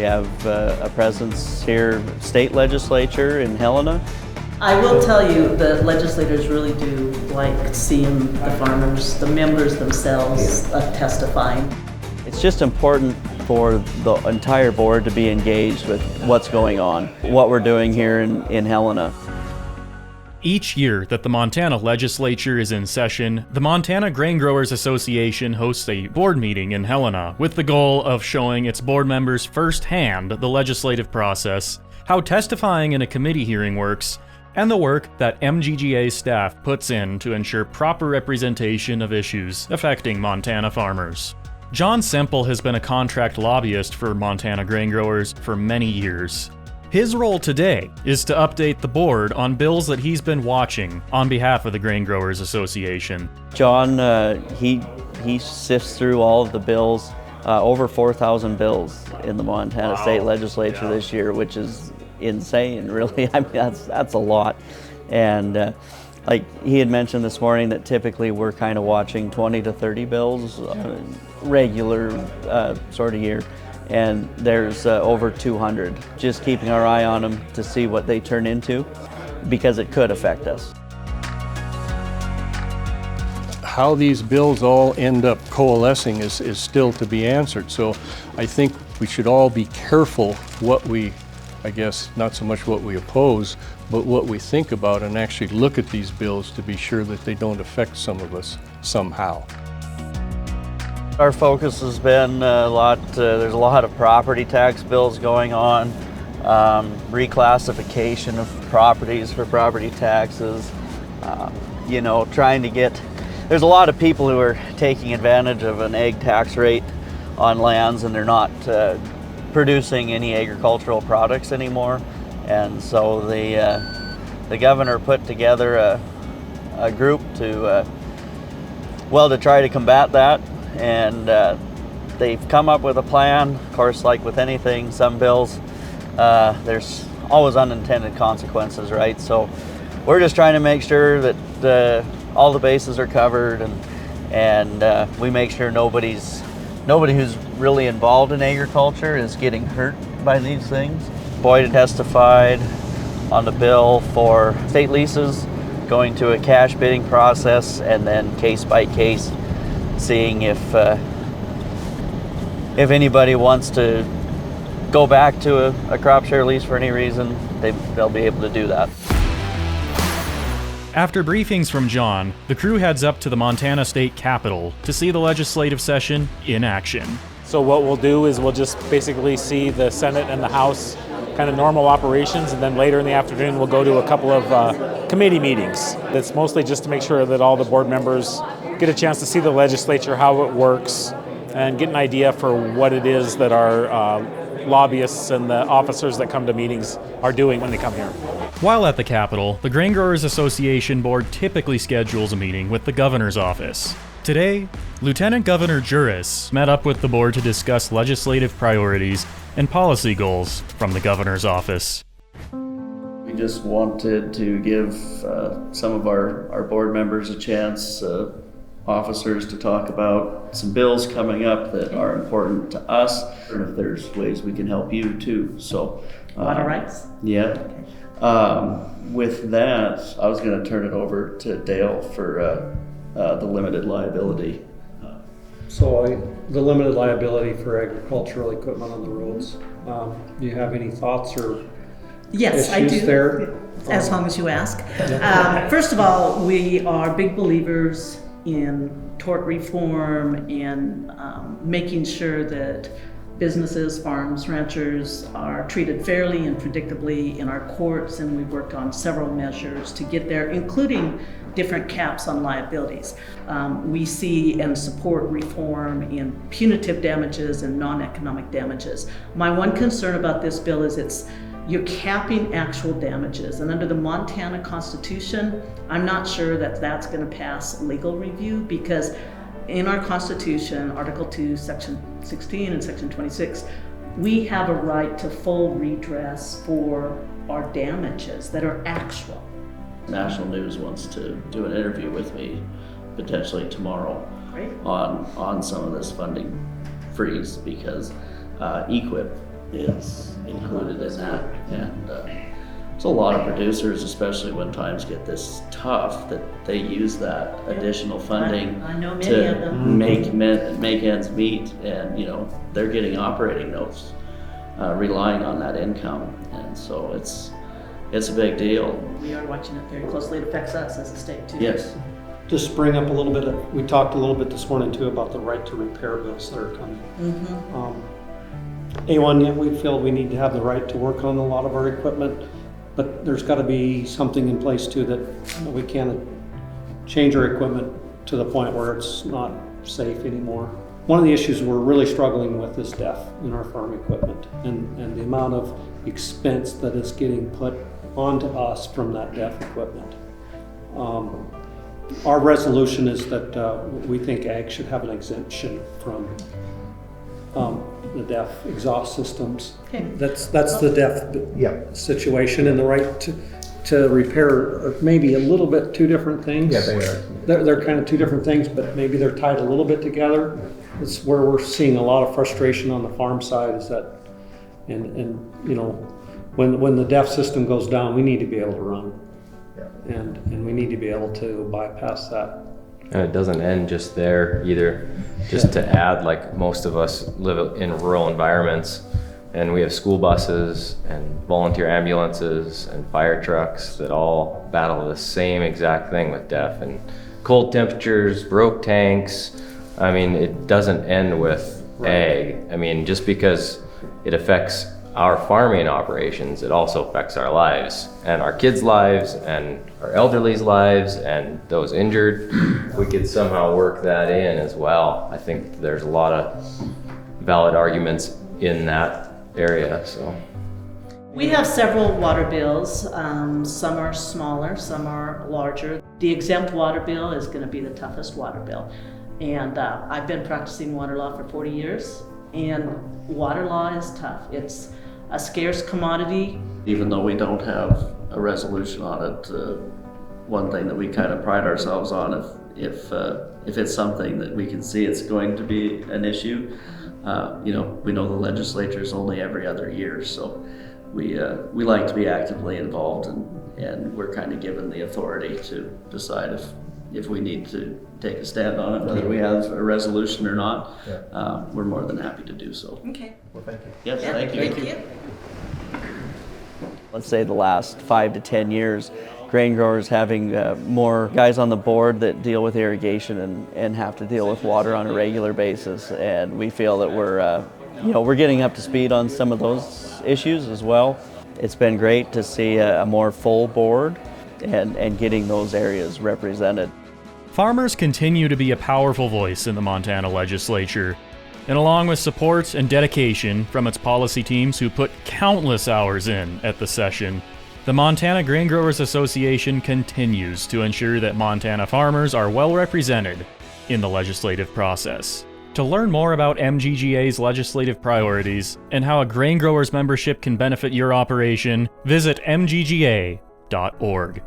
We have a presence here, state legislature in Helena. I will tell you that legislators really do like seeing the farmers, the members themselves testifying. It's just important for the entire board to be engaged with what's going on, what we're doing here in Helena. Each year that the Montana legislature is in session, the Montana Grain Growers Association hosts a board meeting in Helena with the goal of showing its board members firsthand the legislative process, how testifying in a committee hearing works, and the work that MGGA staff puts in to ensure proper representation of issues affecting Montana farmers. John Semple has been a contract lobbyist for Montana grain growers for many years. His role today is to update the board on bills that he's been watching on behalf of the Grain Growers Association. John, he sifts through all of the bills, over 4,000 bills in the Montana State Legislature this year, which is insane, really. I mean, that's a lot. And like he had mentioned this morning that typically we're kind of watching 20 to 30 bills regular sort of year. And there's over 200, just keeping our eye on them to see what they turn into, because it could affect us. How these bills all end up coalescing is still to be answered. So I think we should all be careful what we, I guess, not so much what we oppose, but what we think about, and actually look at these bills to be sure that they don't affect some of us somehow. Our focus has been there's a lot of property tax bills going on, reclassification of properties for property taxes, trying to get, there's a lot of people who are taking advantage of an ag tax rate on lands and they're not producing any agricultural products anymore. And so the governor put together a group to try to combat that. And they've come up with a plan. Of course, like with anything, some bills, there's always unintended consequences, right? So we're just trying to make sure that all the bases are covered, and we make sure nobody who's really involved in agriculture is getting hurt by these things. Boyd testified on the bill for state leases, going to a cash bidding process, and then case by case, seeing if anybody wants to go back to a crop share lease for any reason, they'll be able to do that. After briefings from John, the crew heads up to the Montana State Capitol to see the legislative session in action. So what we'll do is we'll just basically see the Senate and the House kind of normal operations, and then later in the afternoon we'll go to a couple of committee meetings. That's mostly just to make sure that all the board members get a chance to see the legislature, how it works, and get an idea for what it is that our lobbyists and the officers that come to meetings are doing when they come here. While at the Capitol, the Grain Growers Association board typically schedules a meeting with the governor's office. Today, Lieutenant Governor Juris met up with the board to discuss legislative priorities and policy goals from the governor's office. We just wanted to give some of our board members a chance, officers, to talk about some bills coming up that are important to us, and if there's ways we can help you too. So Water rights? Yeah. With that, I was going to turn it over to Dale for the limited liability. The limited liability for agricultural equipment on the roads. Do you have any thoughts or Yes, I do. There? As long as you ask. First of all, we are big believers in tort reform and making sure that businesses, farms, ranchers are treated fairly and predictably in our courts, and we've worked on several measures to get there, including different caps on liabilities. We see and support reform in punitive damages and non-economic damages. My one concern about this bill is you're capping actual damages, and under the Montana Constitution, I'm not sure that that's going to pass legal review, because in our Constitution, Article 2, Section 16 and Section 26, we have a right to full redress for our damages that are actual. National News wants to do an interview with me potentially tomorrow. Great. on some of this funding freeze, because EQIP is included in that. And so a lot of producers, especially when times get this tough, that they use that additional funding I know many of to them. make ends meet, and they're getting operating notes, relying on that income, and so it's a big deal. We are watching it very closely. It affects us as a state too. Yes. Just bring up a little bit we talked a little bit this morning too about the right to repair bills that are coming. A1, yeah, we feel we need to have the right to work on a lot of our equipment, but there's got to be something in place too that we can't change our equipment to the point where it's not safe anymore. One of the issues we're really struggling with is DEF in our farm equipment, and the amount of expense that is getting put onto us from that DEF equipment. Our resolution is that we think ag should have an exemption from the DEF exhaust systems. Okay. That's the DEF situation, and the right to repair are maybe a little bit two different things. Yeah, they are. They're kind of two different things, but maybe they're tied a little bit together. It's where we're seeing a lot of frustration on the farm side, is that, and when the DEF system goes down, we need to be able to run. And we need to be able to bypass that. And it doesn't end just there either. Just to add, like, most of us live in rural environments, and we have school buses and volunteer ambulances and fire trucks that all battle the same exact thing with DEF, and cold temperatures, broke tanks. I mean, it doesn't end with ag. I mean, just because it affects our farming operations, it also affects our lives and our kids' lives and our elderly's lives and those injured. If we could somehow work that in as well, I think there's a lot of valid arguments in that area. So We have several water bills. Some are smaller, some are larger. The exempt water bill is going to be the toughest water bill. And I've been practicing water law for 40 years, and water law is tough. It's a scarce commodity. Even though we don't have a resolution on it, one thing that we kind of pride ourselves on, if it's something that we can see it's going to be an issue, we know the legislature is only every other year, so we like to be actively involved, and we're kind of given the authority to decide if we need to take a stand on it, whether we have a resolution or not. We're more than happy to do so. Okay. Well, thank you. Yes, Yeah, thank you. Thank you. Let's say the last 5 to 10 years, grain growers having more guys on the board that deal with irrigation and have to deal with water on a regular basis, and we feel that we're getting up to speed on some of those issues as well. It's been great to see a more full board and getting those areas represented. Farmers continue to be a powerful voice in the Montana legislature, and along with support and dedication from its policy teams who put countless hours in at the session, the Montana Grain Growers Association continues to ensure that Montana farmers are well represented in the legislative process. To learn more about MGGA's legislative priorities and how a grain growers membership can benefit your operation, visit mgga.org.